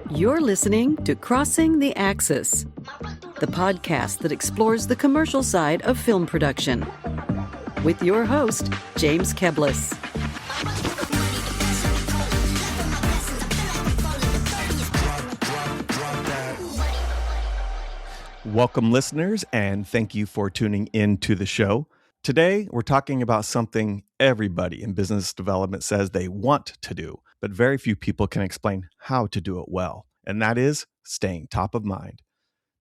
You're listening to Crossing the Axis, the podcast that explores the commercial side of film production, with your host, James Keblas. Welcome, listeners, and thank you for tuning in to the show. Today, we're talking about something everybody in business development says they want to do, but very few people can explain how to do it well, and that is staying top of mind.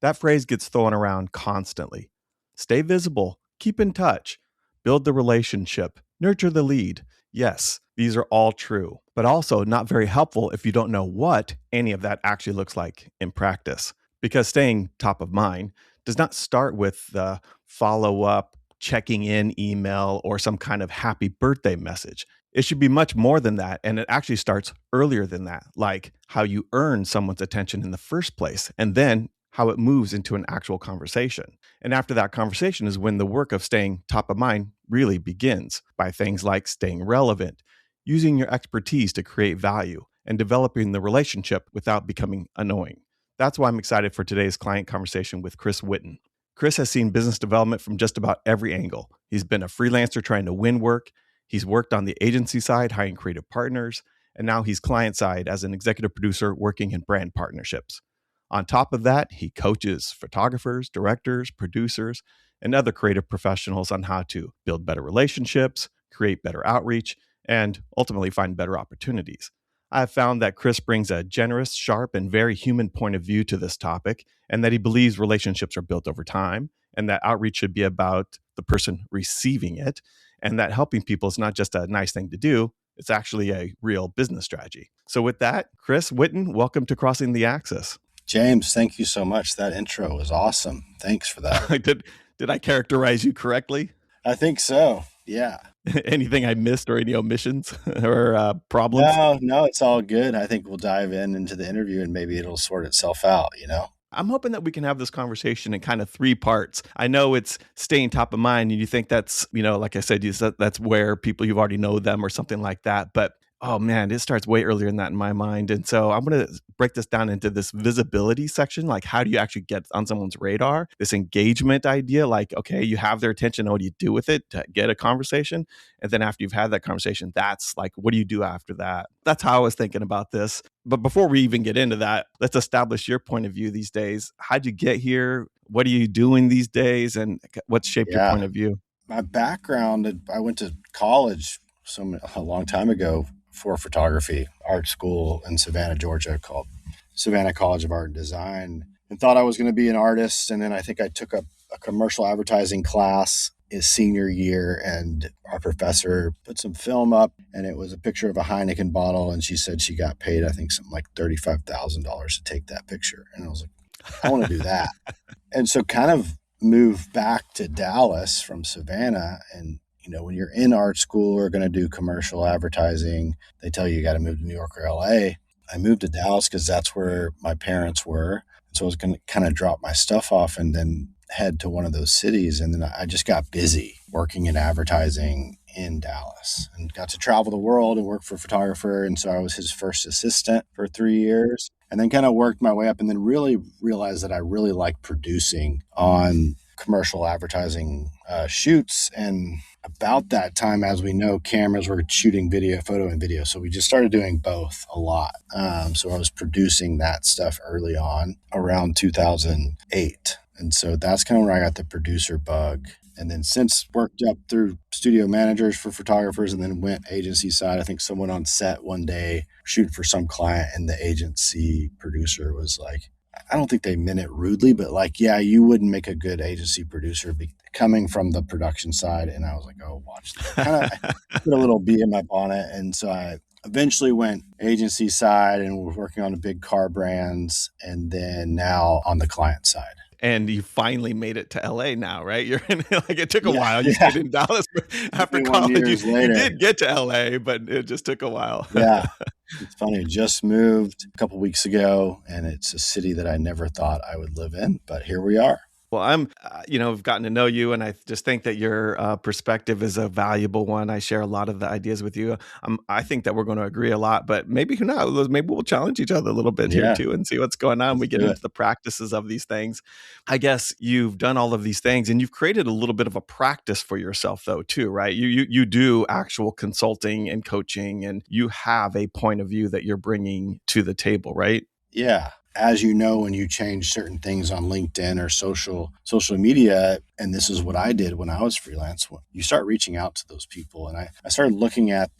That phrase gets thrown around constantly. Stay visible, keep in touch, build the relationship, nurture the lead. Yes, these are all true, but also not very helpful if you don't know what any of that actually looks like in practice. Because staying top of mind does not start with the follow-up, checking in email, or some kind of happy birthday message. It should be much more than that, and it actually starts earlier than that, like how you earn someone's attention in the first place, and then how it moves into an actual conversation. And after that conversation is when the work of staying top of mind really begins, by things like staying relevant, using your expertise to create value, and developing the relationship without becoming annoying. That's why I'm excited for today's client conversation with Chris Whitten. Chris has seen business development from just about every angle. He's been a freelancer trying to win work. He's worked on the agency side, hiring creative partners, and now he's client side as an executive producer working in brand partnerships. On top of that, he coaches photographers, directors, producers, and other creative professionals on how to build better relationships, create better outreach, and ultimately find better opportunities. I have found that Chris brings a generous, sharp, and very human point of view to this topic, and that he believes relationships are built over time, and that outreach should be about the person receiving it, and that helping people is not just a nice thing to do, it's actually a real business strategy. So with that, Chris Whitten, welcome to Crossing the Axis. James, thank you so much. That intro was awesome. Thanks for that. Did I characterize you correctly? I think so. Yeah. Anything I missed or any omissions or problems? No, it's all good. I think we'll dive into the interview and maybe it'll sort itself out, I'm hoping that we can have this conversation in kind of three parts. I know it's staying top of mind, and you think that's, like I said, that's where people you've already know them or something like that. But oh man, it starts way earlier than that in my mind. And so I'm going to break this down into this visibility section. Like, how do you actually get on someone's radar? This engagement idea, like, okay, you have their attention. What do you do with it to get a conversation? And then after you've had that conversation, that's like, what do you do after that? That's how I was thinking about this. But before we even get into that, let's establish your point of view these days. How'd you get here? What are you doing these days? And what's shaped your point of view? My background, I went to college a long time ago for photography, art school in Savannah, Georgia, called Savannah College of Art and Design, and thought I was going to be an artist. And then I think I took a commercial advertising class his senior year, and our professor put some film up, and it was a picture of a Heineken bottle, and she said she got paid, I think, something like $35,000 to take that picture. And I was like, I want to do that. And so kind of moved back to Dallas from Savannah. And when you're in art school or going to do commercial advertising, they tell you got to move to New York or LA. I moved to Dallas because that's where my parents were. So I was going to kind of drop my stuff off and then head to one of those cities. And then I just got busy working in advertising in Dallas and got to travel the world and work for a photographer. And so I was his first assistant for 3 years, and then kind of worked my way up, and then really realized that I really like producing on commercial advertising shoots. And about that time, as we know, cameras were shooting photo and video. So we just started doing both a lot. So I was producing that stuff early on around 2008. And so that's kind of where I got the producer bug. And then since worked up through studio managers for photographers, and then went agency side. I think someone on set one day shooting for some client, and the agency producer was like, I don't think they meant it rudely, but like, yeah, you wouldn't make a good agency producer coming from the production side. And I was like, oh, watch that. Kind of put a little bee in my bonnet. And so I eventually went agency side and was working on the big car brands, and then now on the client side. And you finally made it to LA now, right? You're in, like, it took a while. You stayed in Dallas after college. You did get to LA, but it just took a while. Yeah. It's funny. Just moved a couple weeks ago, and it's a city that I never thought I would live in, but here we are. Well, I've gotten to know you, and I just think that your perspective is a valuable one. I share a lot of the ideas with you. I think that we're going to agree a lot, but maybe who knows? Maybe we'll challenge each other a little bit here Yeah, too, and see what's going on. let's We get do it. into the practices of these things. I guess you've done all of these things, and you've created a little bit of a practice for yourself, though, too, right? You do actual consulting and coaching, and you have a point of view that you're bringing to the table, right? Yeah. As you know, when you change certain things on LinkedIn or social media, and this is what I did when I was freelance, you start reaching out to those people. And I started looking at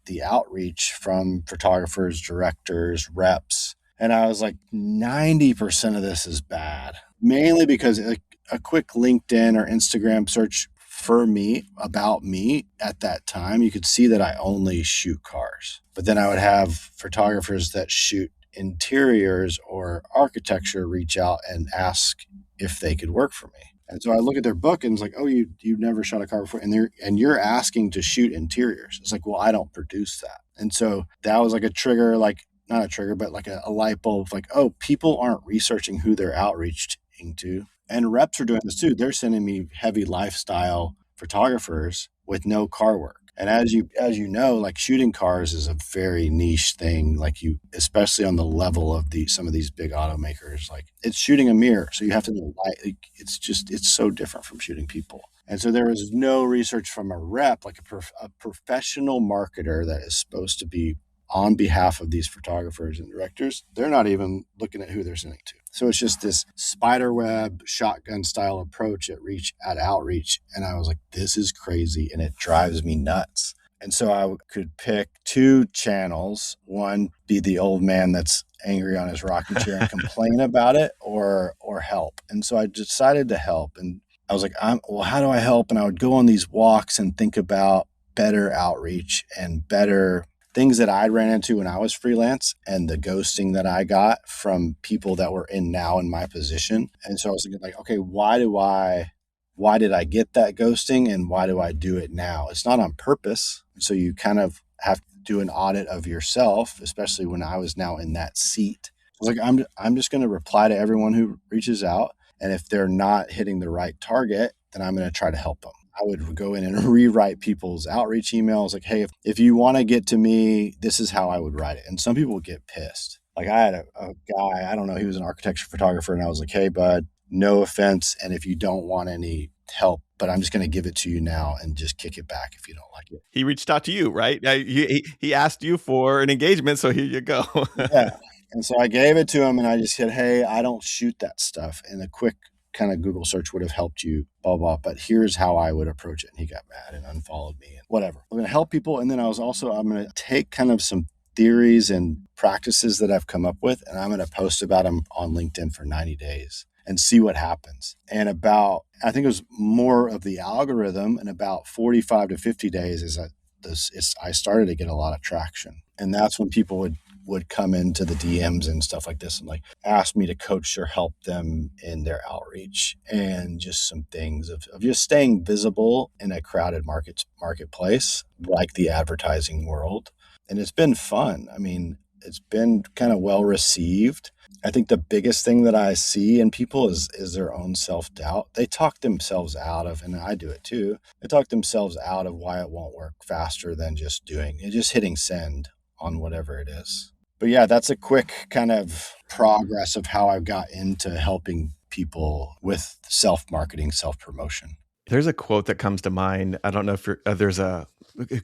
the outreach from photographers, directors, reps. And I was like, 90% of this is bad, mainly because a quick LinkedIn or Instagram search for me, about me at that time, you could see that I only shoot cars. But then I would have photographers that shoot interiors or architecture reach out and ask if they could work for me. And so I look at their book and it's like, oh, you've never shot a car before, and you're asking to shoot interiors. It's like, well, I don't produce that. And so that was like a trigger, like not a trigger, but like a light bulb, like, oh, people aren't researching who they're outreaching to. And reps are doing this too. They're sending me heavy lifestyle photographers with no car work. And as you know, like shooting cars is a very niche thing. Like especially on the level of some of these big automakers, like it's shooting a mirror. So you have to know light. Like, it's so different from shooting people. And so there was no research from a rep, like a professional marketer that is supposed to be on behalf of these photographers and directors. They're not even looking at who they're sending to. So it's just this spider web shotgun style approach at outreach. And I was like, this is crazy. And it drives me nuts. And so I could pick two channels, one be the old man that's angry on his rocking chair and complain about it, or help. And so I decided to help. And I was like, well, how do I help? And I would go on these walks and think about better outreach and better things that I ran into when I was freelance and the ghosting that I got from people that were in my position. And so I was thinking like, okay, why did I get that ghosting and why do I do it now? It's not on purpose. So you kind of have to do an audit of yourself, especially when I was now in that seat. I was like, I'm just going to reply to everyone who reaches out. And if they're not hitting the right target, then I'm going to try to help them. I would go in and rewrite people's outreach emails. Like, hey, if you want to get to me, this is how I would write it. And some people would get pissed. Like I had a guy, I don't know, he was an architecture photographer. And I was like, hey, bud, no offense. And if you don't want any help, but I'm just going to give it to you now and just kick it back if you don't like it. He reached out to you, right? He asked you for an engagement. So here you go. Yeah. And so I gave it to him and I just said, hey, I don't shoot that stuff. And a quick kind of Google search would have helped you, blah, blah, but here's how I would approach it. And he got mad and unfollowed me and whatever. I'm going to help people. And then I'm going to take kind of some theories and practices that I've come up with, and I'm going to post about them on LinkedIn for 90 days and see what happens. And I think it was more of the algorithm, and about 45 to 50 days I started to get a lot of traction. And that's when people would come into the DMs and stuff like this and like ask me to coach or help them in their outreach, and just some things of just staying visible in a crowded marketplace like the advertising world. And it's been fun. I mean, it's been kind of well received. I think the biggest thing that I see in people is their own self-doubt. They talk themselves out of, and I do it too, they talk themselves out of why it won't work faster than just hitting send on whatever it is. But yeah, that's a quick kind of progress of how I've got into helping people with self-marketing, self-promotion. There's a quote that comes to mind. I don't know if there's a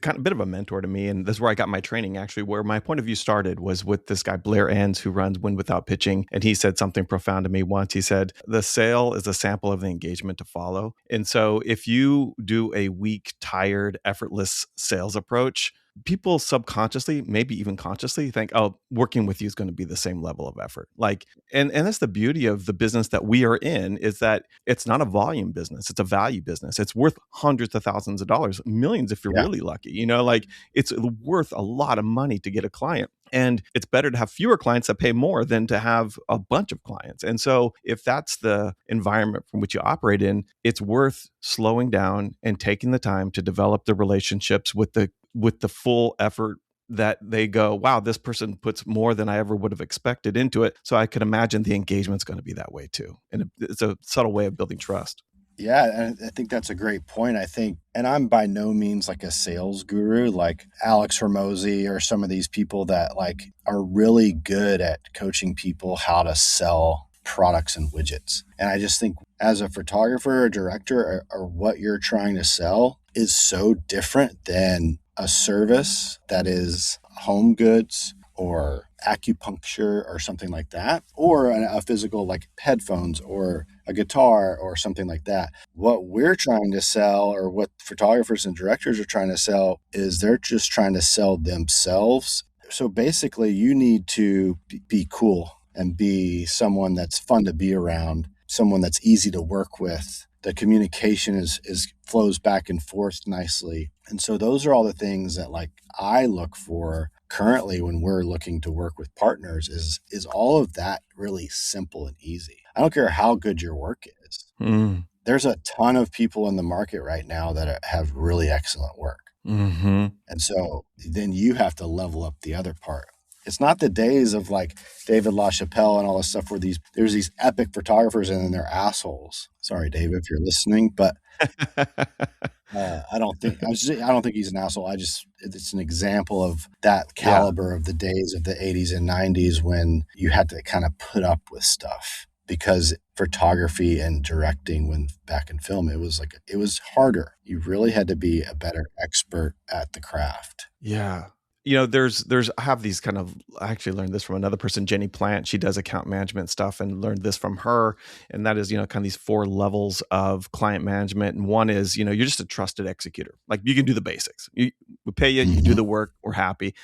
kind of bit of a mentor to me, and this is where I got my training actually, where my point of view started was with this guy, Blair Enns, who runs Win Without Pitching. And he said something profound to me once. He said, the sale is a sample of the engagement to follow. And so if you do a weak, tired, effortless sales approach, people subconsciously, maybe even consciously think, oh, working with you is going to be the same level of effort. Like, and that's the beauty of the business that we are in, is that it's not a volume business. It's a value business. It's worth hundreds of thousands of dollars, millions if you're really lucky, like it's worth a lot of money to get a client. And it's better to have fewer clients that pay more than to have a bunch of clients. And so if that's the environment from which you operate in, it's worth slowing down and taking the time to develop the relationships with the full effort that they go, wow, this person puts more than I ever would have expected into it. So I could imagine the engagement's going to be that way too. And it's a subtle way of building trust. Yeah, and I think that's a great point. I think, and I'm by no means like a sales guru, like Alex Hormozy or some of these people that like are really good at coaching people how to sell products and widgets. And I just think as a photographer or director, or what you're trying to sell is so different than a service that is home goods or acupuncture or something like that, or a physical like headphones or a guitar or something like that. What we're trying to sell, or what photographers and directors are trying to sell, is they're just trying to sell themselves. So basically, you need to be cool and be someone that's fun to be around, someone that's easy to work with. The communication is flows back and forth nicely. And so those are all the things that like I look for currently when we're looking to work with partners, is all of that really simple and easy. I don't care how good your work is. There's a ton of people in the market right now that have really excellent work. And so then you have to level up the other part. It's not the days of like David LaChapelle and all this stuff where there's these epic photographers and then they're assholes. Sorry, Dave, if you're listening, but I don't think he's an asshole. It's an example of that caliber of the days of the 80s and 90s when you had to kind of put up with stuff, because photography and directing, when back in film, it was harder. You really had to be a better expert at the craft. Yeah. I have these kind of, I actually learned this from another person, Jenny Plant. She does account management stuff, and learned this from her. And that is, kind of these 4 levels of client management. And one is, you're just a trusted executor. Like, you can do the basics. We pay you, you do the work, we're happy.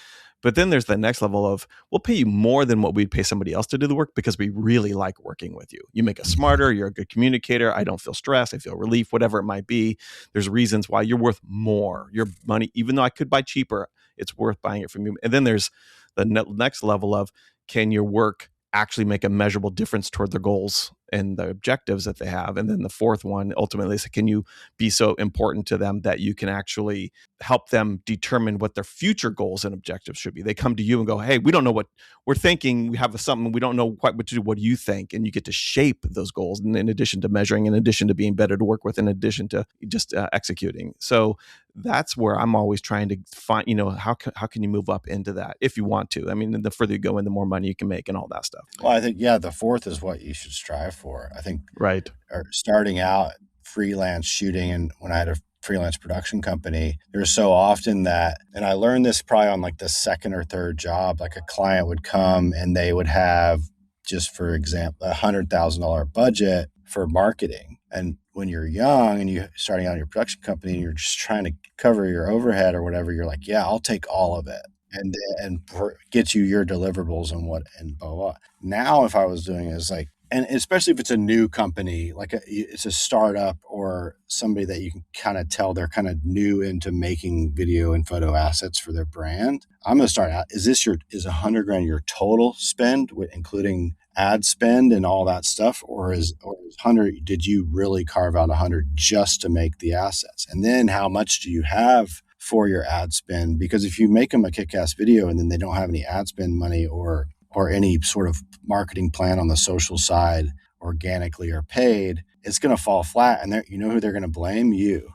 But then there's the next level of, we'll pay you more than what we'd pay somebody else to do the work because we really like working with you. You make us smarter. You're a good communicator. I don't feel stressed. I feel relief, whatever it might be. There's reasons why you're worth more. Your money, even though I could buy cheaper, it's worth buying it from you. And then there's the next level of, can your work actually make a measurable difference toward their goals and the objectives that they have? And then the fourth one ultimately is, can you be so important to them that you can actually help them determine what their future goals and objectives should be? They come to you and go, hey, we don't know what we're thinking. We have something, we don't know quite what to do. What do you think? And you get to shape those goals, and in addition to measuring, in addition to being better to work with, in addition to just executing. So that's where I'm always trying to find, how can you move up into that if you want to? I mean, the further you go in, the more money you can make and all that stuff. Well, I think, the fourth is what you should strive for. I think right. Or starting out freelance shooting, and when I had a freelance production company, there's so often that, and I learned this probably on like the second or third job, like a client would come and they would have, just for example, $100,000 budget for marketing. And when you're young and you're starting out in your production company and you're just trying to cover your overhead or whatever, you're like, yeah, I'll take all of it and get you your deliverables and blah, blah. Now, if I was doing it, it's like, and especially if it's a new company, like it's a startup or somebody that you can kind of tell they're kind of new into making video and photo assets for their brand, I'm going to start out. Is $100,000 your total spend, including ad spend and all that stuff, or is 100? Did you really carve out 100 just to make the assets? And then how much do you have for your ad spend? Because if you make them a kick-ass video and then they don't have any ad spend money or any sort of marketing plan on the social side, organically or paid, it's going to fall flat. And you know who they're going to blame? You.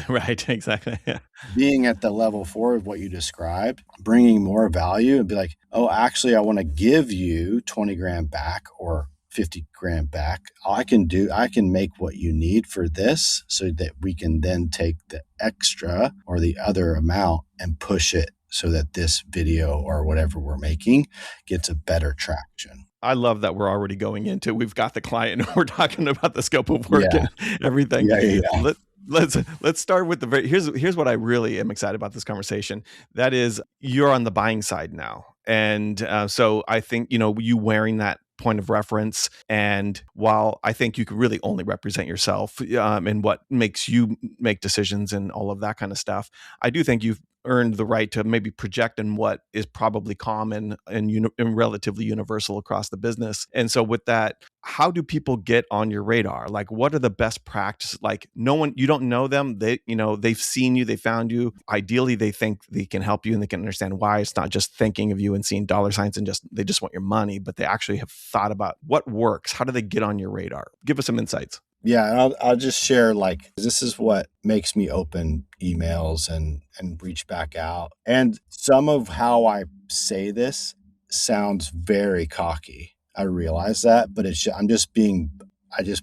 Right, exactly. Yeah. Being at the level 4 of what you described, bringing more value and be like, oh, actually, I want to give you 20 grand back or 50 grand back. I can make what you need for this, so that we can then take the extra or the other amount and push it so that this video or whatever we're making gets a better traction. I love that we're already going into, we've got the client and we're talking about the scope of work and everything. Yeah. Let's start with here's what I really am excited about this conversation. That is, you're on the buying side now. And so I think, you wearing that point of reference, and while I think you could really only represent yourself and what makes you make decisions and all of that kind of stuff, I do think you've earned the right to maybe project in what is probably common and relatively universal across the business. And so with that, how do people get on your radar? Like, what are the best practices? Like, no one, you don't know them. They've seen you, they found you. Ideally, they think they can help you and they can understand why. It's not just thinking of you and seeing dollar signs and they just want your money, but they actually have thought about what works. How do they get on your radar? Give us some insights. Yeah, and I'll just share, like, this is what makes me open emails and reach back out. And some of how I say this sounds very cocky. I realize that, but I just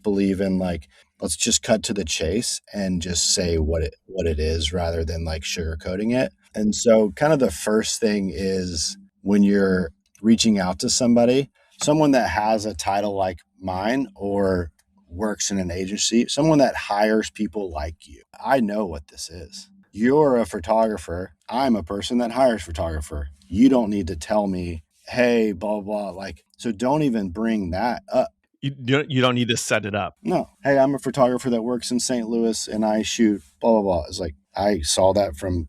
believe in, like, let's just cut to the chase and just say what it is rather than like sugarcoating it. And so kind of the first thing is when you're reaching out to someone that has a title like mine or works in an agency, someone that hires people like you. I know what this is. You're a photographer. I'm a person that hires photographer. You don't need to tell me, hey, blah, blah, like, so don't even bring that up. You don't need to set it up. No. Hey, I'm a photographer that works in St. Louis and I shoot blah, blah, blah. It's like, I saw that from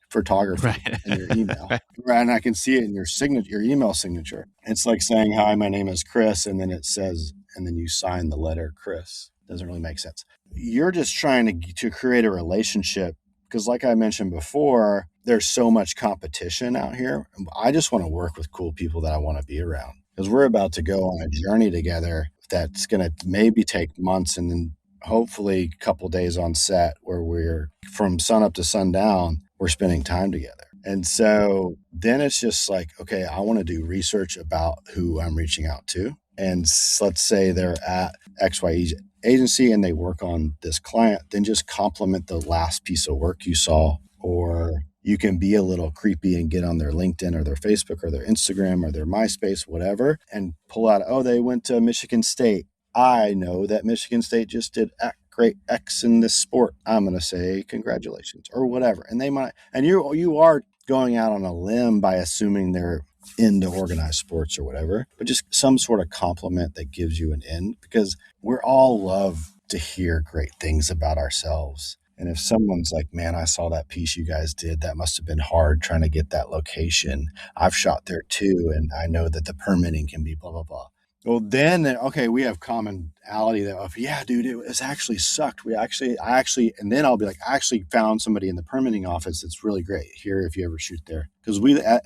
@photography in your email. Right. And I can see it in your signature, your email signature. It's like saying, hi, my name is Chris. And then it says, and then you sign the letter Chris. Doesn't really make sense. You're just trying to create a relationship because, like I mentioned before, there's so much competition out here. I just want to work with cool people that I want to be around because we're about to go on a journey together that's going to maybe take months and then hopefully a couple days on set where we're from sun up to sundown, we're spending time together. And so then it's just like, okay, I want to do research about who I'm reaching out to. And let's say they're at XY agency and they work on this client, then just compliment the last piece of work you saw. Or you can be a little creepy and get on their LinkedIn or their Facebook or their Instagram or their MySpace, whatever, and pull out, oh, they went to Michigan State. I know that Michigan State just did great X in this sport. I'm going to say congratulations or whatever. And they might, and you are going out on a limb by assuming they're into organized sports or whatever, but just some sort of compliment that gives you an in, because we're all love to hear great things about ourselves. And if someone's like, man, I saw that piece you guys did, that must have been hard trying to get that location. I've shot there too. And I know that the permitting can be blah, blah, blah. Well, then, okay, we have commonality that, yeah, dude, it actually sucked. And then I'll be like, I actually found somebody in the permitting office that's really great here if you ever shoot there. Because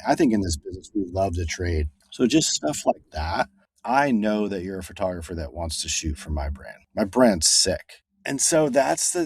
I think in this business, we love to trade. So just stuff like that. I know that you're a photographer that wants to shoot for my brand. My brand's sick. And so that's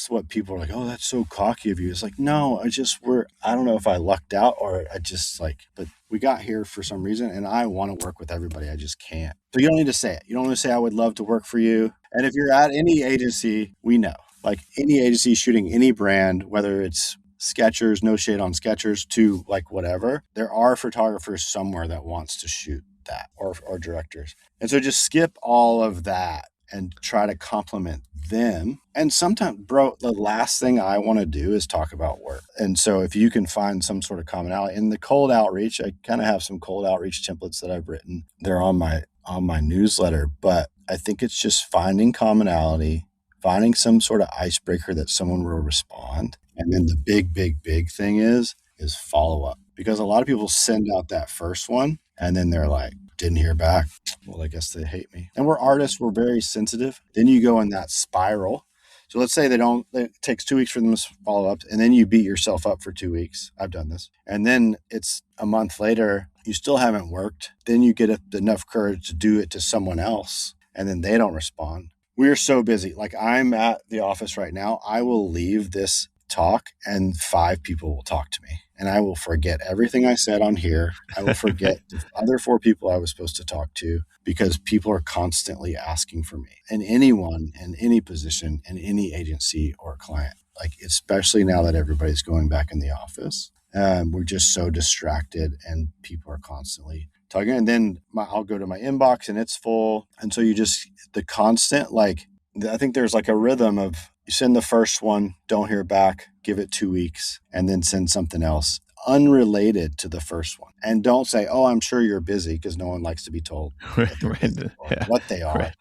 what people are like, oh, that's so cocky of you. It's like, no, I don't know if I lucked out or I just like, but we got here for some reason and I want to work with everybody. I just can't. So you don't need to say it. You don't want to say, I would love to work for you. And if you're at any agency, we know, like any agency shooting any brand, whether it's Skechers, no shade on Skechers, to like whatever, there are photographers somewhere that wants to shoot that or directors. And so just skip all of that and try to compliment them. And sometimes, bro, the last thing I want to do is talk about work. And so if you can find some sort of commonality in the cold outreach, I kind of have some cold outreach templates that I've written. They're on my newsletter, but I think it's just finding commonality, finding some sort of icebreaker that someone will respond. And then the big thing is follow up, because a lot of people send out that first one and then they're like, didn't hear back. Well, I guess they hate me. And we're artists. We're very sensitive. Then you go in that spiral. So let's say it takes 2 weeks for them to follow up, and then you beat yourself up for 2 weeks. I've done this. And then it's a month later, you still haven't worked. Then you get enough courage to do it to someone else, and then they don't respond. We're so busy. Like, I'm at the office right now. I will leave this talk and 5 people will talk to me. And I will forget everything I said on here. I will forget the other 4 people I was supposed to talk to, because people are constantly asking for me. And anyone in any position, in any agency or client, like especially now that everybody's going back in the office, we're just so distracted and people are constantly talking. And then I'll go to my inbox and it's full. And so the constant, like, I think there's like a rhythm of, you send the first one, don't hear back, give it 2 weeks, and then send something else unrelated to the first one. And don't say, oh, I'm sure you're busy, because no one likes to be told what they are.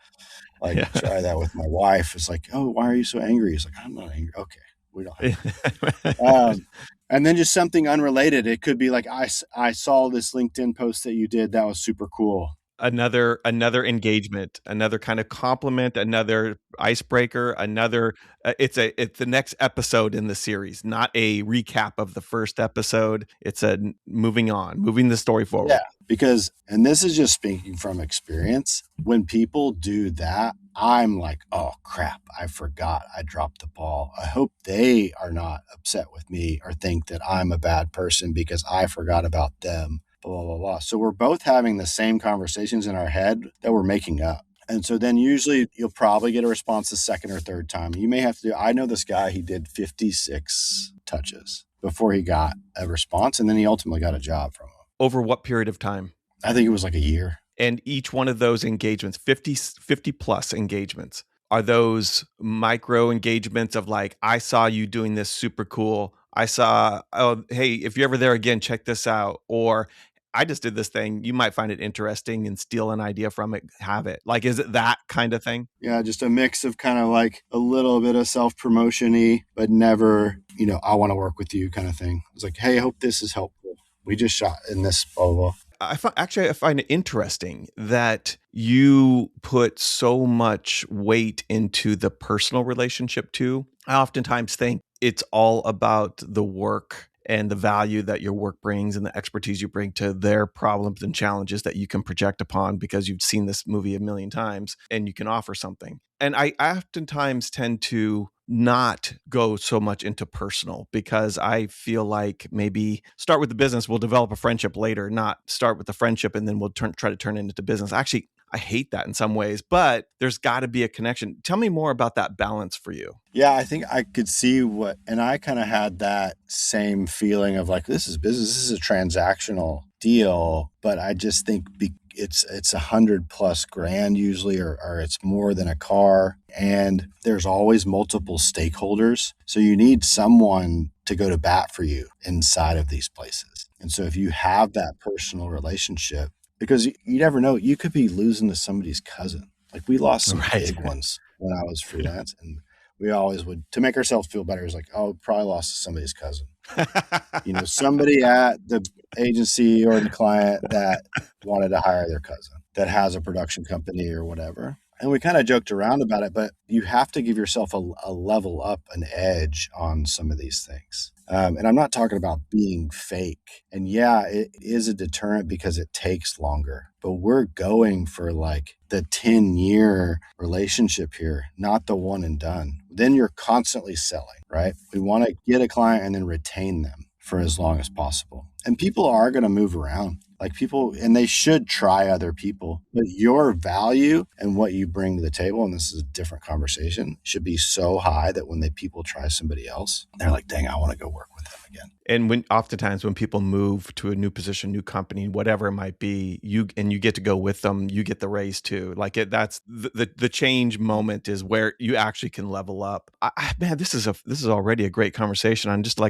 Like, try that with my wife. It's like, oh, why are you so angry? It's like, I'm not angry. Okay, we don't have And then just something unrelated. It could be like, I saw this LinkedIn post that you did. That was super cool. Another engagement, another kind of compliment, another icebreaker, another it's the next episode in the series, not a recap of the first episode. It's a moving the story forward. Yeah, because, and this is just speaking from experience, when people do that, I'm like, oh crap, I forgot, I dropped the ball. I hope they are not upset with me or think that I'm a bad person because I forgot about them, blah, blah, blah, blah. So we're both having the same conversations in our head that we're making up. And so then usually you'll probably get a response the second or third time. You may have to do, I know this guy, he did 56 touches before he got a response. And then he ultimately got a job from him. Over what period of time? I think it was like a year. And each one of those engagements, 50 plus engagements, are those micro engagements of like, I saw you doing this super cool. I saw, oh, hey, if you're ever there again, check this out. Or I just did this thing. You might find it interesting and steal an idea from it, have it. Like, is it that kind of thing? Yeah, just a mix of kind of like a little bit of self-promotion-y, but never, I want to work with you kind of thing. It's like, hey, I hope this is helpful. We just shot in this, blah, blah, blah. I find it interesting that you put so much weight into the personal relationship too. I oftentimes think it's all about the work and the value that your work brings and the expertise you bring to their problems and challenges that you can project upon because you've seen this movie a million times and you can offer something. And I oftentimes tend to not go so much into personal because I feel like maybe start with the business, we'll develop a friendship later, not start with the friendship and then we'll try to turn it into business. Actually, I hate that in some ways, but there's got to be a connection. Tell me more about that balance for you. Yeah, I think I could see and I kind of had that same feeling of like, this is business, this is a transactional deal, but I just think it's $100,000+ usually, or it's more than a car. And there's always multiple stakeholders. So you need someone to go to bat for you inside of these places. And so if you have that personal relationship, because you never know, you could be losing to somebody's cousin. Like we lost some big ones when I was freelance, and we always would, to make ourselves feel better, is like, oh, probably lost to somebody's cousin. Somebody at the agency or the client that wanted to hire their cousin that has a production company or whatever. And we kind of joked around about it, but you have to give yourself a level up, an edge on some of these things. And I'm not talking about being fake. And yeah, it is a deterrent because it takes longer. But we're going for like the 10-year relationship here, not the one and done. Then you're constantly selling, right? We want to get a client and then retain them for as long as possible. And people are going to move around. Like people, and they should try other people, but your value and what you bring to the table, and this is a different conversation, should be so high that when people try somebody else, they're like, dang, I want to go work with them again. And oftentimes when people move to a new position, new company, whatever it might be, you get to go with them, you get the raise too. Like that's the change moment is where you actually can level up. Man, this is already a great conversation on just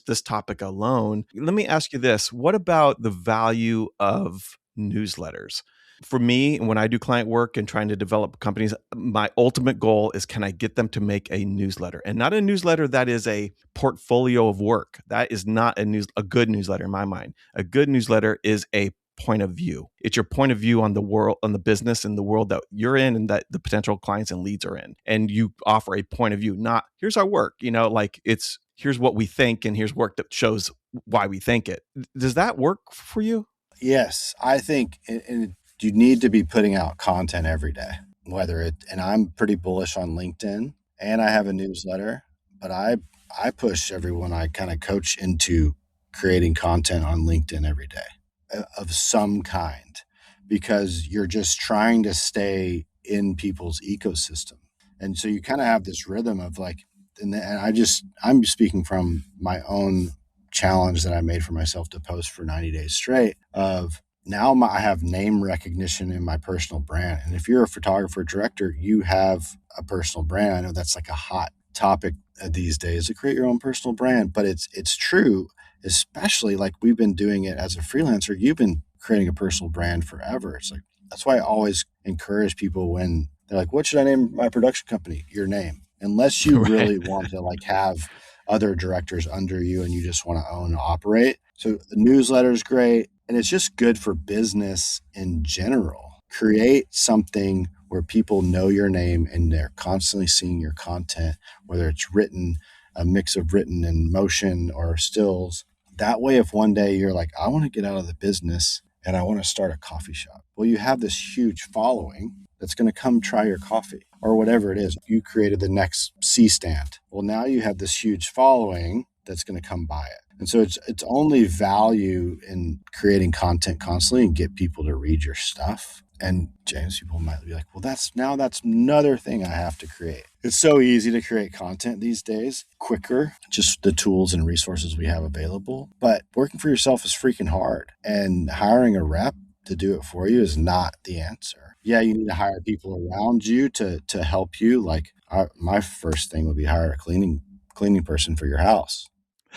this topic alone. Let me ask you this: what about the value of newsletters? For me, when I do client work and trying to develop companies, my ultimate goal is, can I get them to make a newsletter? And not a newsletter that is a portfolio of work. That is not a good newsletter in my mind. A good newsletter is a point of view. It's your point of view on the world, on the business and the world that you're in and that the potential clients and leads are in. And you offer a point of view, not here's our work, like it's here's what we think and here's work that shows why we think it. Does that work for you? Yes, I think you need to be putting out content every day, and I'm pretty bullish on LinkedIn, and I have a newsletter, but I push everyone I kind of coach into creating content on LinkedIn every day of some kind, because you're just trying to stay in people's ecosystem. And so you kind of have this rhythm of like, I'm speaking from my own challenge that I made for myself to post for 90 days straight of now I have name recognition in my personal brand. And if you're a photographer director, you have a personal brand. I know that's like a hot topic these days to create your own personal brand, but it's true, especially like we've been doing it as a freelancer. You've been creating a personal brand forever. It's like, that's why I always encourage people when they're like, what should I name my production company? Your name. Unless you really want to like have other directors under you and you just want to own and operate. So the newsletter is great, and it's just good for business in general. Create something where people know your name and they're constantly seeing your content, whether it's written, a mix of written and motion or stills. That way, if one day you're like, I want to get out of the business and I want to start a coffee shop. Well, you have this huge following that's going to come try your coffee or whatever it is. You created the next C-stand. Well, now you have this huge following that's going to come buy it. And so it's only value in creating content constantly and get people to read your stuff. And James, people might be like, well, that's another thing I have to create. It's so easy to create content these days, quicker, just the tools and resources we have available. But working for yourself is freaking hard. And hiring a rep to do it for you is not the answer. Yeah, you need to hire people around you to help you. Like my first thing would be hire a cleaning person for your house.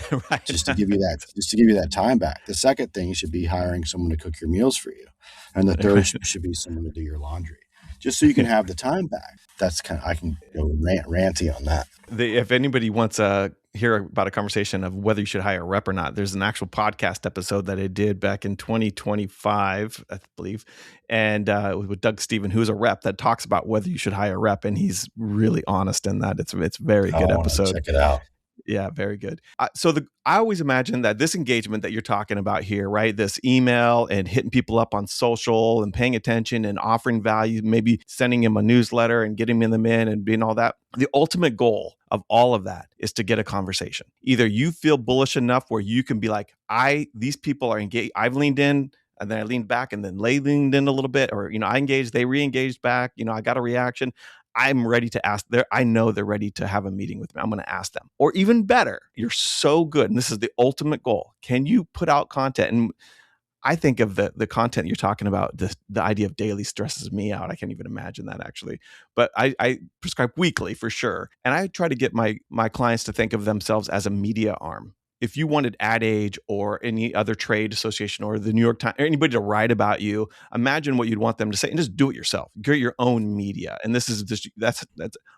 Right. Just to give you that time back. The second thing should be hiring someone to cook your meals for you. And the third should be someone to do your laundry, just so you can have the time back. That's I can go ranty on that. If anybody wants to hear about a conversation of whether you should hire a rep or not, there's an actual podcast episode that I did back in 2025, I believe. And with Doug Steven, who's a rep, that talks about whether you should hire a rep. And he's really honest in that. It's a very good episode. Check it out. Yeah, very good. So I always imagine that this engagement that you're talking about here, right? This email and hitting people up on social and paying attention and offering value, maybe sending them a newsletter and getting them in and being all that. The ultimate goal of all of that is to get a conversation. Either you feel bullish enough where you can be like, these people are engaged. I've leaned in, and then I leaned back, and then they leaned in a little bit, or, I engaged, they re-engaged back. I got a reaction. I'm ready to ask. I know they're ready to have a meeting with me. I'm going to ask them. Or even better, you're so good, and this is the ultimate goal. Can you put out content? And I think of the content you're talking about, the idea of daily stresses me out. I can't even imagine that, actually. But I prescribe weekly for sure. And I try to get my clients to think of themselves as a media arm. If you wanted Ad Age or any other trade association or the New York Times or anybody to write about you, imagine what you'd want them to say and just do it yourself. Create your own media. And this is just that's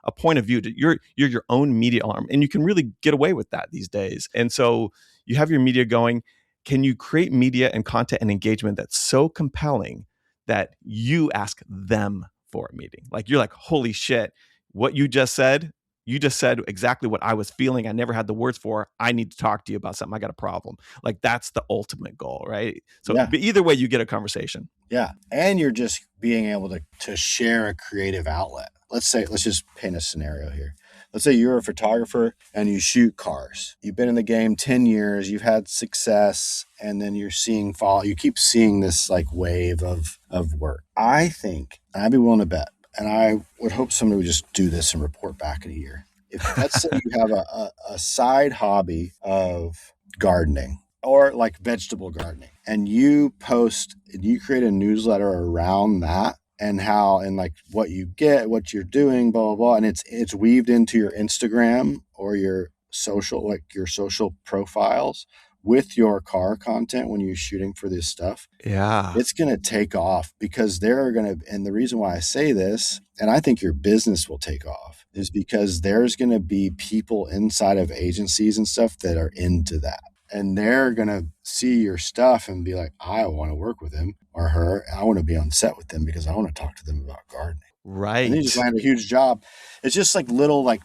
a point of view. You're your own media arm, and you can really get away with that these days. And so you have your media going. Can you create media and content and engagement that's so compelling that you ask them for a meeting? Like you're like, holy shit, what you just said exactly what I was feeling. I never had the words for. I need to talk to you about something. I got a problem. Like that's the ultimate goal, right? So But either way, you get a conversation. Yeah. And you're just being able to share a creative outlet. Let's just paint a scenario here. Let's say you're a photographer and you shoot cars. You've been in the game 10 years, you've had success, and then you keep seeing this like wave of work. I think, and I'd be willing to bet, and I would hope somebody would just do this and report back in a year. If let's say you have a side hobby of gardening or like vegetable gardening, and you create a newsletter around that and like what you get, what you're doing, blah, blah, blah. And it's weaved into your Instagram or your social profiles with your car content when you're shooting for this stuff. Yeah. It's going to take off because and the reason why I say this, and I think your business will take off, is because there's going to be people inside of agencies and stuff that are into that. And they're going to see your stuff and be like, I want to work with him or her. I want to be on set with them because I want to talk to them about gardening. Right. And they just land a huge job. It's just like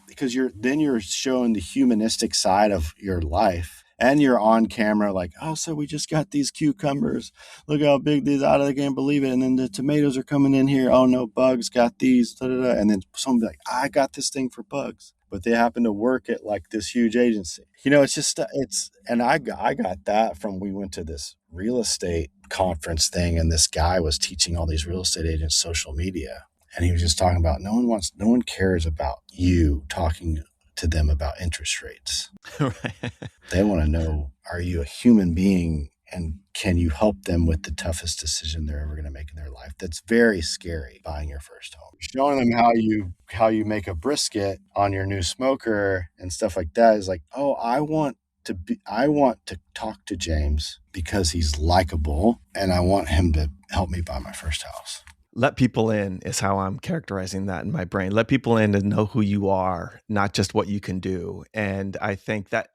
because you're showing the humanistic side of your life. And you're on camera like, oh, so we just got these cucumbers. Look how big these are. I can't believe it. And then the tomatoes are coming in here. Oh, no, bugs got these. Da, da, da. And then someone be like, I got this thing for bugs. But they happen to work at like this huge agency. It's just, and I got that from, we went to this real estate conference thing. And this guy was teaching all these real estate agents social media. And he was just talking about no one cares about you talking to them about interest rates. Right. They want to know, are you a human being and can you help them with the toughest decision they're ever going to make in their life? That's very scary, buying your first home. Showing them how you make a brisket on your new smoker and stuff like that is like, oh, I want to talk to James because he's likable and I want him to help me buy my first house. let people in is how I'm characterizing that in my brain. Let people in and know who you are, not just what you can do. And I think that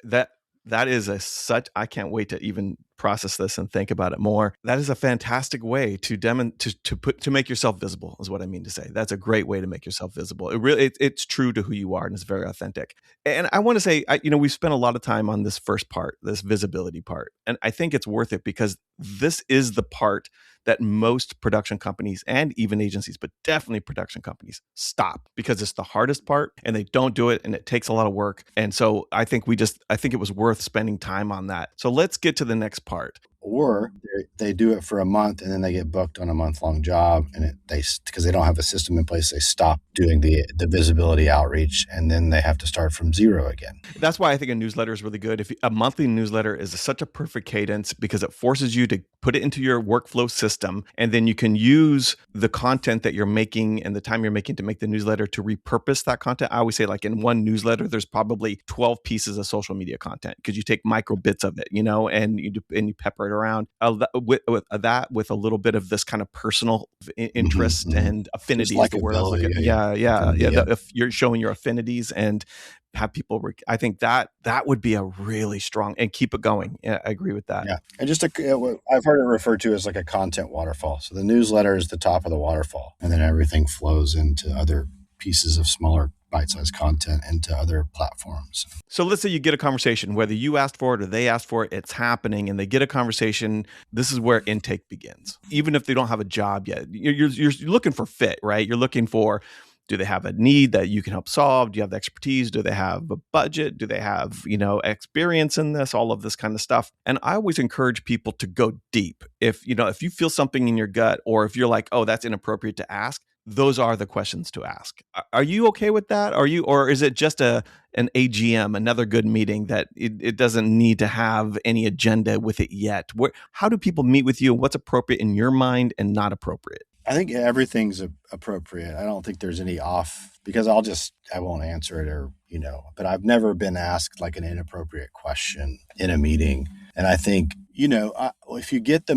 is I can't wait to even process this and think about it more. That is a fantastic way to make yourself visible, is what I mean to say. That's a great way to make yourself visible. It's true to who you are, and it's very authentic. And I want to say, we've spent a lot of time on this first part, this visibility part, and I think it's worth it because this is the part that most production companies and even agencies, but definitely production companies, stop because it's the hardest part and they don't do it and it takes a lot of work. And so I think it was worth spending time on that. So let's get to the next part. Or they do it for a month and then they get booked on a month-long job, and because they don't have a system in place, they stop doing the visibility outreach, and then they have to start from zero again. That's why I think a newsletter is really good. If a monthly newsletter is such a perfect cadence because it forces you to put it into your workflow system, and then you can use the content that you're making and the time you're making to make the newsletter to repurpose that content. I always say, like, in one newsletter, there's probably 12 pieces of social media content because you take micro bits of it, and you pepper it around with a little bit of this kind of personal interest and affinity is the word I was looking at. Yeah. If you're showing your affinities and have people, I think that would be a really strong, and keep it going. Yeah, I agree with that. Yeah. And I've heard it referred to as like a content waterfall. So the newsletter is the top of the waterfall, and then everything flows into other pieces of smaller bite-sized content into other platforms. So let's say you get a conversation, whether you asked for it or they asked for it, it's happening, and they get a conversation. This is where intake begins. Even if they don't have a job yet, you're looking for fit, right? You're looking for, do they have a need that you can help solve? Do you have the expertise? Do they have a budget? Do they have, experience in this? All of this kind of stuff. And I always encourage people to go deep. If you feel something in your gut, or if you're like, oh, that's inappropriate to ask, those are the questions to ask. Are you okay with that? Or is it just an AGM, another good meeting that it doesn't need to have any agenda with it yet? How do people meet with you? What's appropriate in your mind and not appropriate? I think everything's appropriate. I don't think there's any off, because I won't answer it, but I've never been asked like an inappropriate question in a meeting. And I think, if you get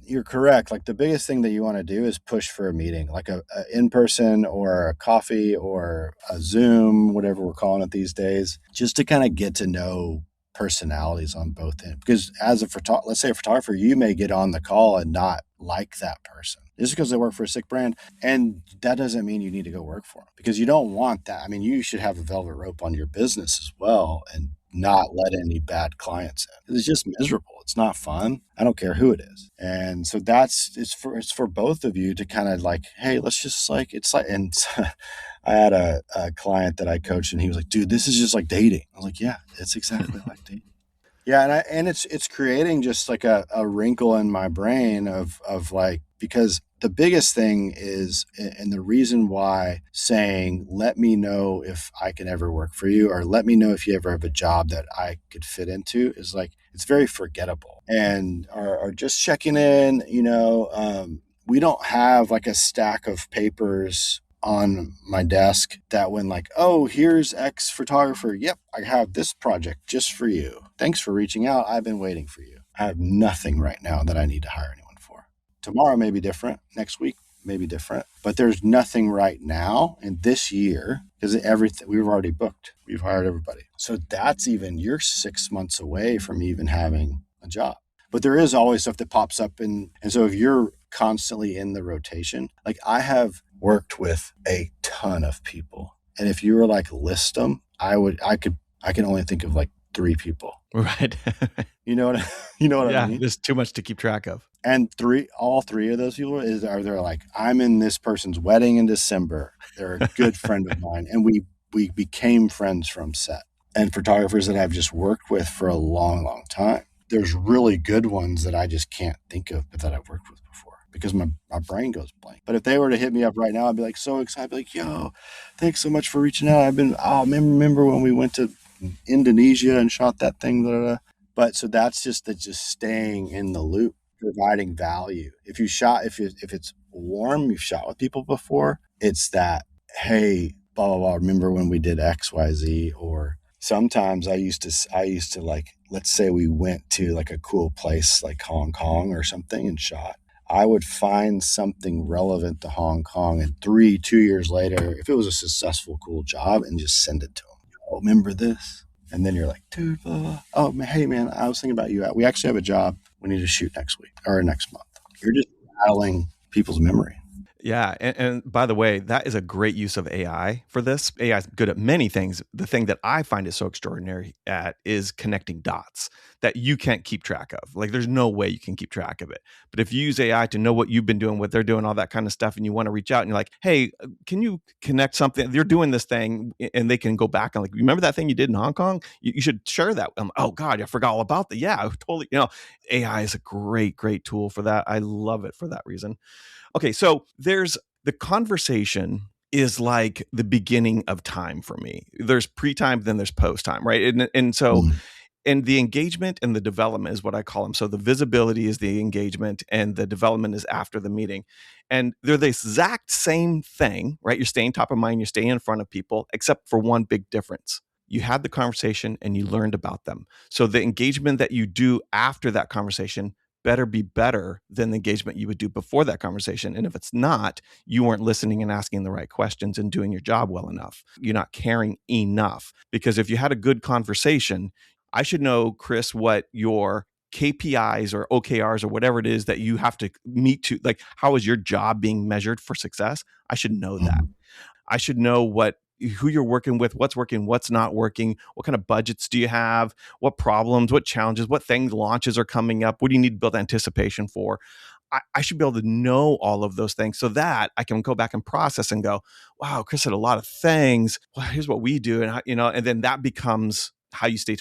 you're correct. Like, the biggest thing that you want to do is push for a meeting, like a in-person or a coffee or a Zoom, whatever we're calling it these days, just to kind of get to know personalities on both ends. Because as let's say a photographer, you may get on the call and not like that person just because they work for a sick brand. And that doesn't mean you need to go work for them, because you don't want that. I mean, you should have a velvet rope on your business as well and not let any bad clients in. It's just miserable. It's not fun. I don't care who it is. And so it's for both of you to kind of like, hey, let's just and I had a client that I coached, and he was like, dude, this is just like dating. I was like, yeah, it's exactly like dating. Yeah. And it's creating just like a wrinkle in my brain of like, because the biggest thing is, and the reason why saying, let me know if I can ever work for you, or let me know if you ever have a job that I could fit into, is like, it's very forgettable. And are just checking in, we don't have like a stack of papers on my desk that when like, oh, here's X photographer. Yep, I have this project just for you. Thanks for reaching out. I've been waiting for you. I have nothing right now that I need to hire anyone for. Tomorrow may be different. Next week may be different. But there's nothing right now in this year, because everything we've already booked. We've hired everybody. So you're 6 months away from even having a job. But there is always stuff that pops up. And so if you're constantly in the rotation, like, I have worked with a ton of people. And if you were like, list them, I can only think of like 3 people. Right. You know what I mean? Yeah, there's too much to keep track of. And all three of those people they're like, I'm in this person's wedding in December. They're a good friend of mine. And we became friends from set. And photographers that I've just worked with for a long, long time. There's really good ones that I just can't think of, but that I've worked with before, because my brain goes blank. But if they were to hit me up right now, I'd be like so excited. I'd be like, yo, thanks so much for reaching out. Remember when we went to Indonesia and shot that thing? Blah, blah, blah. But so that's just staying in the loop, providing value. If it's warm, you've shot with people before, it's that, hey, blah, blah, blah, remember when we did X, Y, Z? Or sometimes I used to like, let's say we went to like a cool place like Hong Kong or something and shot. I would find something relevant to Hong Kong and 2 years later, if it was a successful, cool job, and just send it to them. Oh, remember this? And then you're like, dude, blah, blah. Oh, hey, man, I was thinking about you. We actually have a job we need to shoot next week or next month. You're just rattling people's memory. Yeah. And by the way, that is a great use of AI for this. AI is good at many things. The thing that I find it so extraordinary at is connecting dots that you can't keep track of. Like there's no way you can keep track of it. But if you use AI to know what you've been doing, what they're doing, all that kind of stuff, and you want to reach out and you're like, hey, can you connect something? You're doing this thing, and they can go back and like, remember that thing you did in Hong Kong? You should share that. Oh God, I forgot all about that. Yeah, totally. AI is a great, great tool for that. I love it for that reason. Okay, so there's the conversation is like the beginning of time for me. There's pre-time, then there's post-time, right? And so and the engagement and the development is what I call them. So the visibility is the engagement and the development is after the meeting. And they're the exact same thing, right? You're staying top of mind, you're staying in front of people, except for one big difference. You had the conversation and you learned about them. So the engagement that you do after that conversation better be better than the engagement you would do before that conversation. And if it's not, you weren't listening and asking the right questions and doing your job well enough. You're not caring enough. Because if you had a good conversation, I should know, Chris, what your KPIs or OKRs or whatever it is that you have to meet to, like, how is your job being measured for success? I should know that. I should know who you're working with, what's working, what's not working, what kind of budgets do you have, what problems, what challenges, what things, launches are coming up, what do you need to build anticipation for? I should be able to know all of those things so that I can go back and process and go, wow, Chris said a lot of things. Well, here's what we do. And, and then that becomes how you staying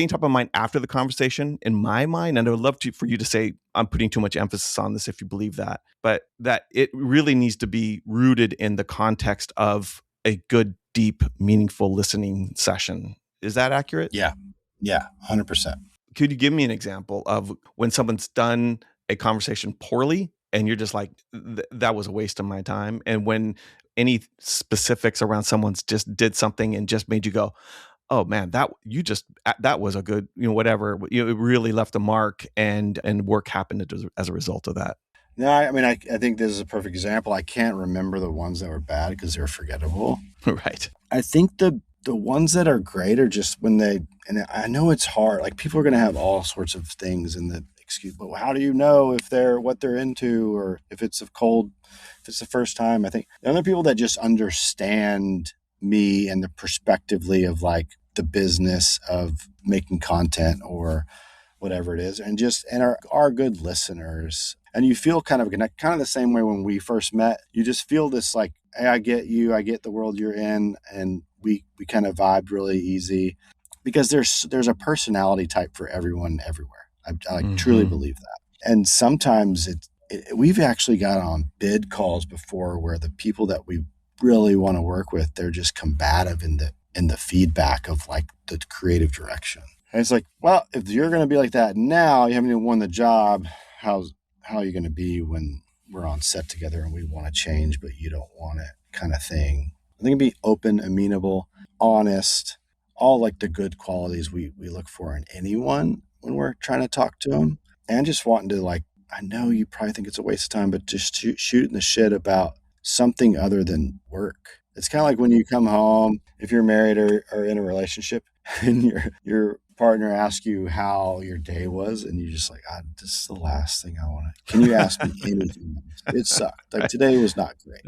top of mind after the conversation in my mind. And I would love for you to say, I'm putting too much emphasis on this if you believe that, but that it really needs to be rooted in the context of a good, deep, meaningful listening session. Is that accurate? Yeah. 100%. Could you give me an example of when someone's done a conversation poorly and you're just like, that was a waste of my time? And when any specifics around someone's just did something and just made you go, oh man, that was a good, whatever, it really left a mark and work happened as a result of that. No, I mean, I think this is a perfect example. I can't remember the ones that were bad because they're forgettable. Right. I think the ones that are great are just when and I know it's hard. Like people are going to have all sorts of things in the excuse, but how do you know if what they're into or if it's the first time? I think the other people that just understand me and the perspectively of like the business of making content or whatever it is, and are good listeners. And you feel kind of the same way when we first met. You just feel this like, hey, I get you, I get the world you're in, and we kind of vibed really easy because there's a personality type for everyone everywhere. I truly believe that. And sometimes we've actually got on bid calls before where the people that we really want to work with, they're just combative in the feedback of like the creative direction. And it's like, well, if you're going to be like that now, you haven't even won the job. How are you going to be when we're on set together and we want to change, but you don't want it, kind of thing? I think it'd be open, amenable, honest, all like the good qualities we look for in anyone when we're trying to talk to them, and just wanting to like, I know you probably think it's a waste of time, but just shooting the shit about something other than work. It's kind of like when you come home, if you're married or in a relationship, and your partner asks you how your day was, and you're just like, this is the last thing I want to. Can you ask me anything else? It sucked. Like today was not great.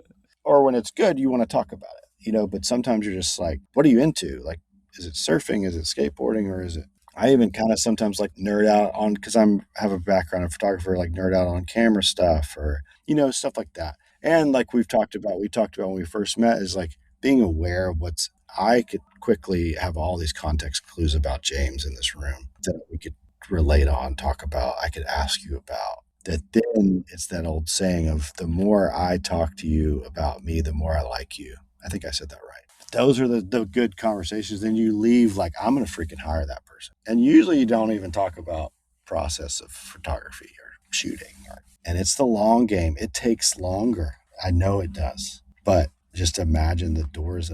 Or when it's good, you want to talk about it, but sometimes you're just like, what are you into? Like, is it surfing? Is it skateboarding? Or is it, I even kind of sometimes like nerd out on, because have a background of photographer, like nerd out on camera stuff or, stuff like that. And like we talked about when we first met, is like being aware of I could quickly have all these context clues about James in this room that we could relate on, talk about, I could ask you about. That then it's that old saying of the more I talk to you about me, the more I like you. I think I said that right. Those are the good conversations. Then you leave like, I'm going to freaking hire that person. And usually you don't even talk about process of photography or shooting. And it's the long game. It takes longer. I know it does. But just imagine the doors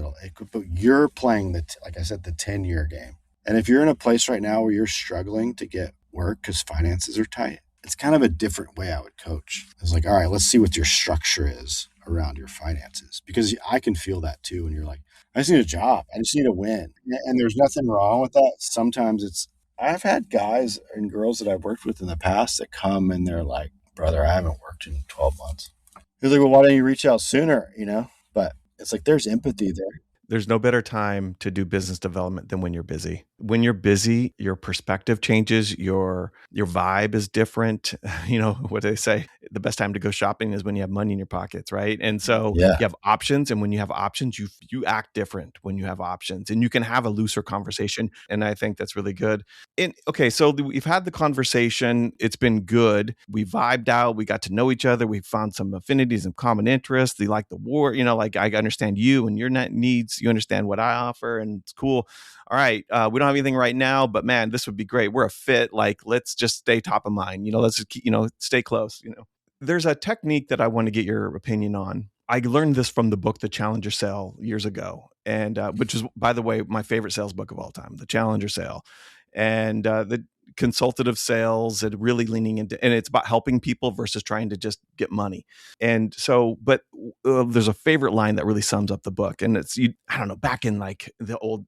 but you're playing like I said, the 10-year game. And if you're in a place right now where you're struggling to get work because finances are tight, it's kind of a different way I would coach. It's like, all right, let's see what your structure is around your finances, because I can feel that too. And you're like, I just need a job. I just need a win. And there's nothing wrong with that. Sometimes I've had guys and girls that I've worked with in the past that come and they're like, brother, I haven't worked in 12 months. He's like, well, why don't you reach out sooner? But it's like, there's empathy there. There's no better time to do business development than when you're busy. When you're busy, your perspective changes, your vibe is different. You know what they say, the best time to go shopping is when you have money in your pockets, right? And so Yeah. you have options, and when you have options, you act different when you have options, and you can have a looser conversation. And I think that's really good. And okay, so we've had the conversation. It's been good. We vibed out. We got to know each other. We found some affinities and common interests. You like the war, like I understand you and your needs. You understand what I offer, and it's cool. All right, we don't have anything right now, but man, this would be great. We're a fit. Like, let's just stay top of mind. Let's just keep, stay close. There's a technique that I want to get your opinion on. I learned this from the book, The Challenger Sale, years ago, and which is, by the way, my favorite sales book of all time, The Challenger Sale. And the consultative sales and really leaning into, and it's about helping people versus trying to just get money. And so, but there's a favorite line that really sums up the book. And it's, I don't know, back in like the old,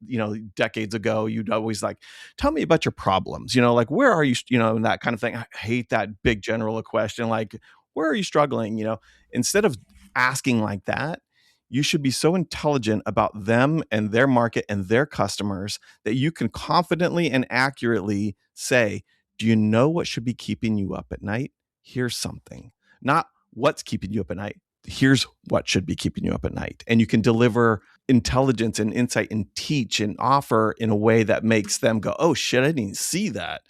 decades ago, you'd always like, tell me about your problems, like, where are you, and that kind of thing. I hate that big general question. Like, where are you struggling? Instead of asking like that, you should be so intelligent about them and their market and their customers that you can confidently and accurately say, do you know what should be keeping you up at night? Here's something. Not what's keeping you up at night. Here's what should be keeping you up at night. And you can deliver intelligence and insight and teach and offer in a way that makes them go, oh shit, I didn't see that.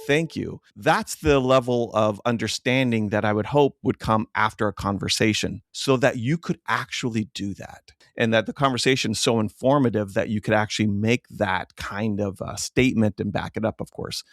Thank you. That's the level of understanding that I would hope would come after a conversation, so that you could actually do that. And that the conversation is so informative that you could actually make that kind of statement and back it up, of course.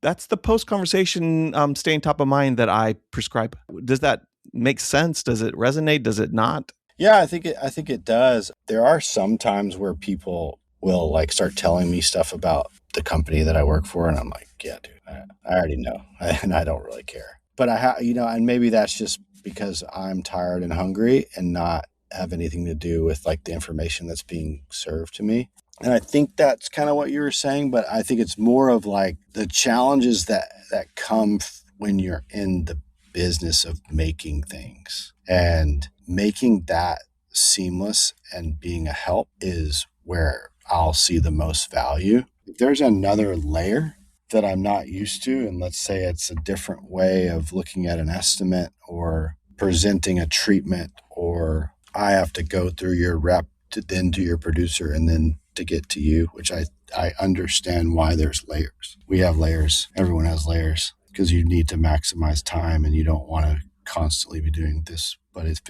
That's the post-conversation staying top of mind that I prescribe. Does that make sense? Does it resonate? Does it not? Yeah, I think it does. There are some times where people will like start telling me stuff about the company that I work for, and I'm like, yeah, dude, I already know, and I don't really care. But and maybe that's just because I'm tired and hungry and not have anything to do with like the information that's being served to me. And I think that's kind of what you were saying, but I think it's more of like the challenges that come when you're in the business of making things, and making that seamless and being a help is where I'll see the most value. If there's another layer that I'm not used to, and let's say it's a different way of looking at an estimate or presenting a treatment, or I have to go through your rep to then to your producer and then to get to you, which I understand why there's layers. We have layers. Everyone has layers, because you need to maximize time and you don't want to constantly be doing this. But if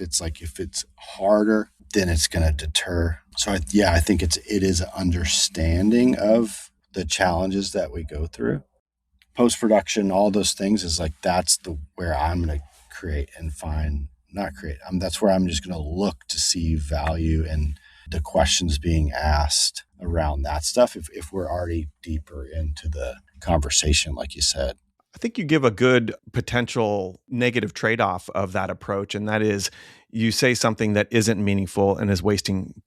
it's harder, then it's going to deter. So I think it is an understanding of the challenges that we go through. Post-production, all those things is like, that's where I'm going to create and that's where I'm just going to look to see value in the questions being asked around that stuff. If we're already deeper into the conversation, like you said. I think you give a good potential negative trade-off of that approach, and that is you say something that isn't meaningful and is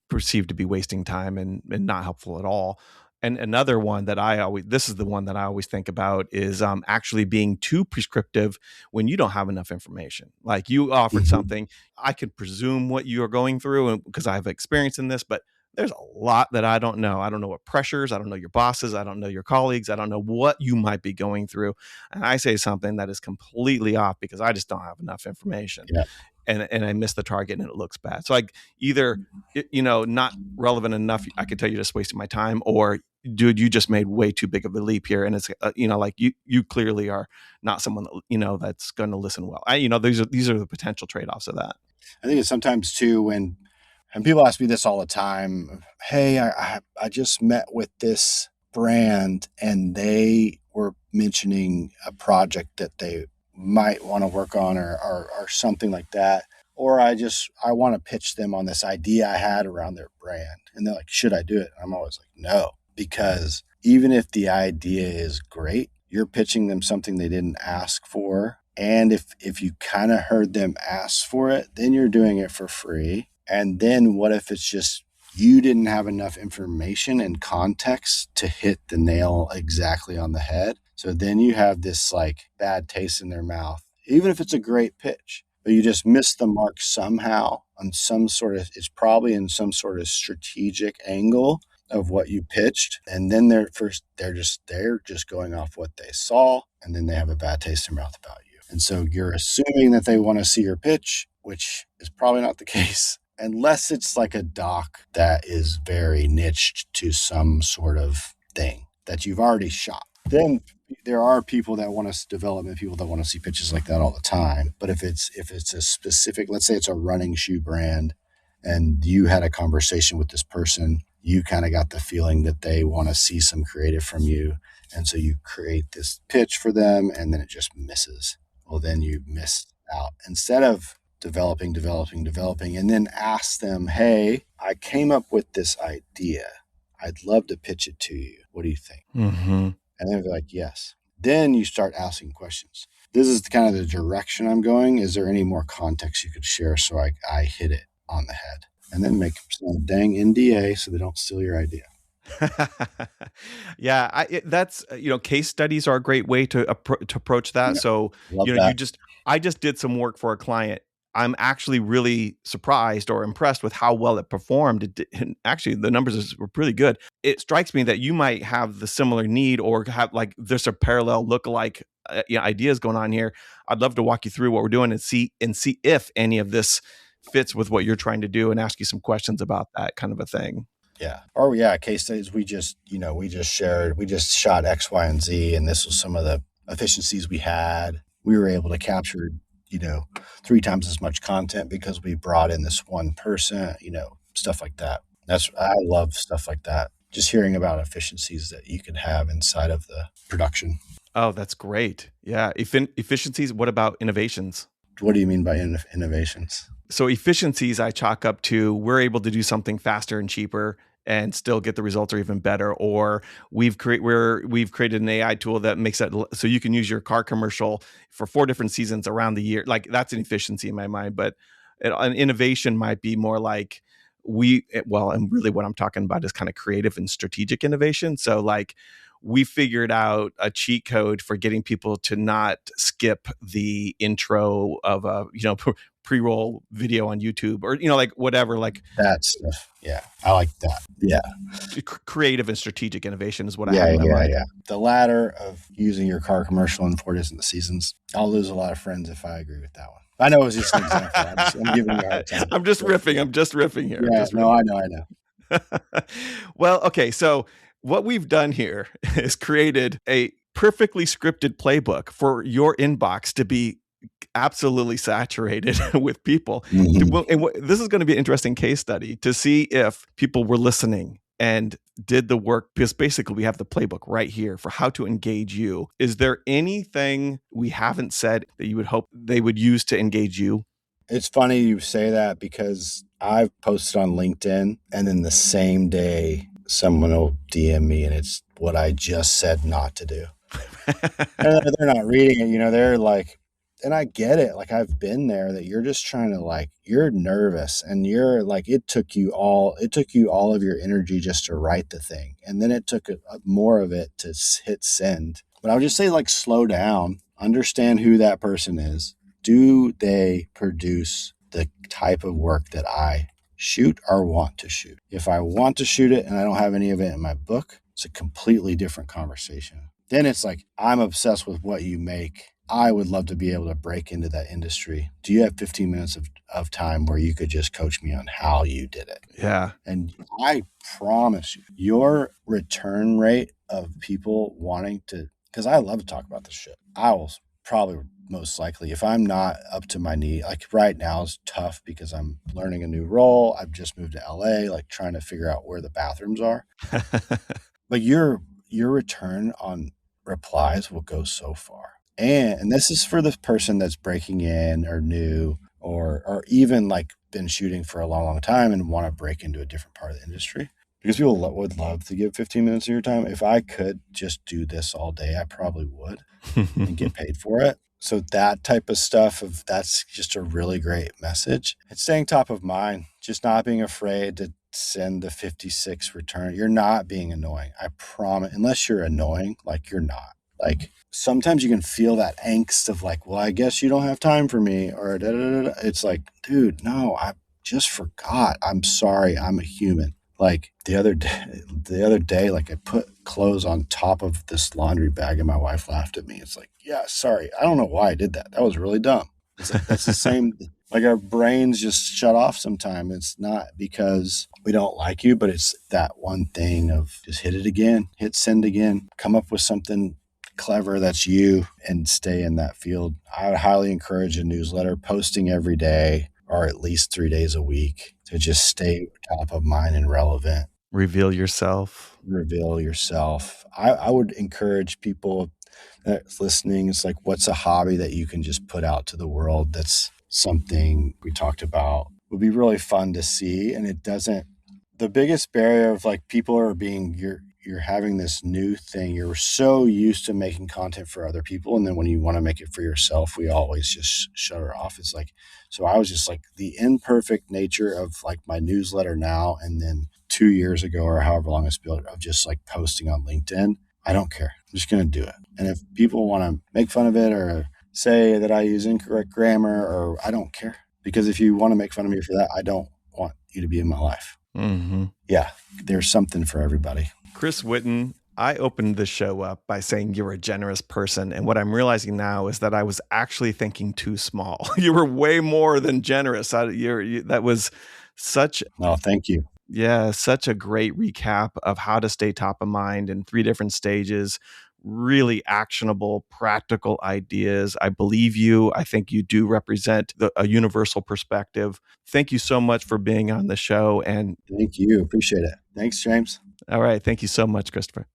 perceived to be wasting time and not helpful at all. And another one that this is the one that I always think about is actually being too prescriptive when you don't have enough information. Like, you offered something, I could presume what you are going through because I have experience in this, but there's a lot that I don't know. I don't know what pressures, I don't know your bosses, I don't know your colleagues, I don't know what you might be going through. And I say something that is completely off because I just don't have enough information. Yeah. And I miss the target and it looks bad. So like, either, not relevant enough, I could tell you're just wasting my time, or dude, you just made way too big of a leap here. And it's, like you clearly are not someone that, that's going to listen well. These are the potential trade-offs of that. I think it's sometimes too, and people ask me this all the time. Hey, I just met with this brand and they were mentioning a project that they might want to work on or something like that. Or I want to pitch them on this idea I had around their brand. And they're like, should I do it? I'm always like, no, because even if the idea is great, you're pitching them something they didn't ask for. And if you kind of heard them ask for it, then you're doing it for free. And then what if it's just you didn't have enough information and context to hit the nail exactly on the head? So then you have this like bad taste in their mouth, even if it's a great pitch, but you just missed the mark somehow on some sort of, it's probably in some sort of strategic angle of what you pitched. And then they're just going off what they saw. And then they have a bad taste in their mouth about you. And so you're assuming that they want to see your pitch, which is probably not the case, unless it's like a doc that is very niched to some sort of thing that you've already shot. Then there are people that want to development people that want to see pitches like that all the time. But if it's a specific, let's say it's a running shoe brand, and you had a conversation with this person, you kind of got the feeling that they want to see some creative from you. And so you create this pitch for them and then it just misses. Well, then you missed out. Instead of developing, and then ask them, hey, I came up with this idea. I'd love to pitch it to you. What do you think? Mm-hmm. And then they're like, yes. Then you start asking questions. This is kind of the direction I'm going. Is there any more context you could share so I hit it on the head? And then make them sign a dang NDA so they don't steal your idea. Yeah, that's case studies are a great way to approach that. Yeah, so that. I just did some work for a client. I'm actually really surprised or impressed with how well it performed. And actually, the numbers were pretty good. It strikes me that you might have the similar need or have like there's a parallel lookalike ideas going on here. I'd love to walk you through what we're doing and see if any of this fits with what you're trying to do and ask you some questions about that kind of a thing. Yeah. Or case studies. We just shot X, Y, and Z, and this was some of the efficiencies we had. We were able to capture 3 times as much content because we brought in this one person, stuff like that. I love stuff like that. Just hearing about efficiencies that you could have inside of the production. Oh, that's great. Yeah. Efficiencies. What about innovations? What do you mean by innovations? So efficiencies I chalk up to we're able to do something faster and cheaper and still get the results or even better. Or we've created an AI tool that makes that so you can use your car commercial for 4 different seasons around the year. Like that's an efficiency in my mind, but an innovation might be more like and really what I'm talking about is kind of creative and strategic innovation. So like we figured out a cheat code for getting people to not skip the intro of a pre-roll video on YouTube or like whatever, like that stuff. Yeah, I like that. Yeah, creative and strategic innovation is what I have in my mind. Yeah. The latter of using your car commercial in 4 different seasons. I'll lose a lot of friends if I agree with that one. I know it was just an example. I'm giving you a hard time. I'm just riffing here. Yeah, I know. Well, okay, so what we've done here is created a perfectly scripted playbook for your inbox to be absolutely saturated with people. Mm-hmm. And this is going to be an interesting case study to see if people were listening and did the work, because basically we have the playbook right here for how to engage you. Is there anything we haven't said that you would hope they would use to engage you? It's funny you say that because I've posted on LinkedIn and then the same day someone will DM me and it's what I just said not to do. And they're not reading it, they're like, and I get it. Like I've been there that you're just trying to you're nervous and you're like, it took you all of your energy just to write the thing. And then it took more of it to hit send. But I would just say slow down, understand who that person is. Do they produce the type of work that I shoot or want to shoot? If I want to shoot it and I don't have any of it in my book, it's a completely different conversation. Then it's like, I'm obsessed with what you make. I would love to be able to break into that industry. Do you have 15 minutes of time where you could just coach me on how you did it? Yeah. And I promise you, your return rate of people wanting to, because I love to talk about this shit. I will probably most likely, if I'm not up to my knee, like right now is tough because I'm learning a new role. I've just moved to LA, trying to figure out where the bathrooms are. But your return on replies will go so far. And this is for the person that's breaking in or new or even been shooting for a long, long time and want to break into a different part of the industry. because people would love to give 15 minutes of your time. If I could just do this all day, I probably would and get paid for it. So that type of stuff, that's just a really great message. It's staying top of mind, just not being afraid to send the 56 return. You're not being annoying. I promise, unless you're annoying, like you're not. Like sometimes you can feel that angst of like, well, I guess you don't have time for me, or da, da, da, da. It's like, dude, no, I just forgot. I'm sorry. I'm a human. Like the other day, like I put clothes on top of this laundry bag and my wife laughed at me. It's like, yeah, sorry. I don't know why I did that. That was really dumb. It's like, that's the same. Like our brains just shut off sometimes. It's not because we don't like you, but it's that one thing of just hit it again, hit send again, come up with something clever that's you and stay in that field. I would highly encourage a newsletter, posting every day or at least 3 days a week to just stay top of mind and relevant. Reveal yourself. I would encourage people that's listening. It's like, what's a hobby that you can just put out to the world? That's something we talked about would be really fun to see. And it doesn't, the biggest barrier of like people are being, you're having this new thing. You're so used to making content for other people. And then when you want to make it for yourself, we always just shut her off. It's like, so I was just like the imperfect nature of like my newsletter now. And then 2 years ago or however long it's built of just like posting on LinkedIn. I don't care. I'm just going to do it. And if people want to make fun of it or say that I use incorrect grammar, or I don't care, because if you want to make fun of me for that, I don't want you to be in my life. Mm-hmm. Yeah. There's something for everybody. Chris Whitten, I opened the show up by saying you're a generous person. And what I'm realizing now is that I was actually thinking too small. You were way more than generous. That was such... Oh, thank you. Yeah, such a great recap of how to stay top of mind in 3 different stages. Really actionable, practical ideas. I believe you. I think you do represent a universal perspective. Thank you so much for being on the show. And thank you. Appreciate it. Thanks, James. All right. Thank you so much, Christopher.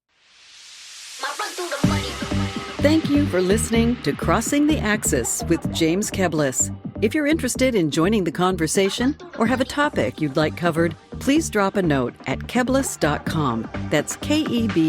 Thank you for listening to Crossing the Axis with James Keblas. If you're interested in joining the conversation or have a topic you'd like covered, please drop a note at keblas.com. That's Keblas.com.